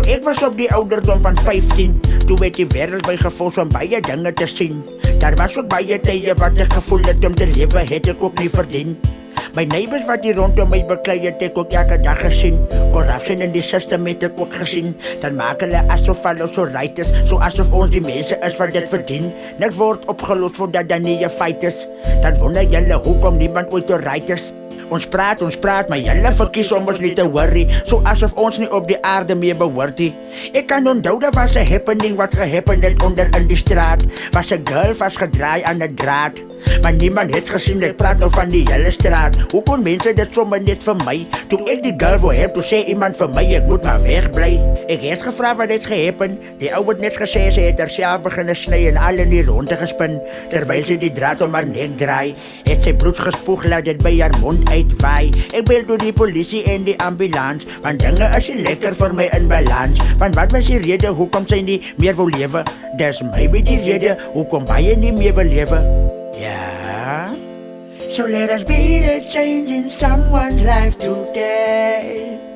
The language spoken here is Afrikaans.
Ek was op die ouderdom van 15, toe het die wêreld my gevolg om baie dinge te sien. Daar was ook baie tye wat ek gevoel het om te lewe het ek ook nie verdien. My neighbors wat hier rondom my beklei het ek ook elke dag gesien. Corruptie in die system het ek ook gesien. Dan maak hulle asof alles so right is, so asof ons die mense is wat dit verdien. Niks word opgelos voordat daar nie 'n fight is. Dan wonder julle hoekom niemand ooit right is. Ons praat, maar julle verkies om ons nie te worry, so asof ons nie op die aarde meer behoort nie. Ek kan onthou daar was 'n happening wat gehappen het onder in die straat. Was 'n girl vastgedraai aan 'n draad. Maar niemand het gesien, ek praat nou van die hele straat. Hoe kon mense dit sommer net vir my? Toe ek die girl wou heb, toe sê iemand vir my, ek moet maar wegbly. Ek het gevra wat het gehappen. Die ou het net gesê, sy het haarself begin sny en al in die ronde gespin. Terwyl sy die draad om haar nek draai, het sy bloed gespoeg, laat dit by haar mond uitwaai. Ek bel toe die polisie en die ambulans, want dinge is nie lekker vir my in balans. Want wat was die rede hoekom sy nie meer wou lewe? Dis maybe die rede hoekom baie nie meer wil lewe. Yeah. So let us be the change in someone's life today.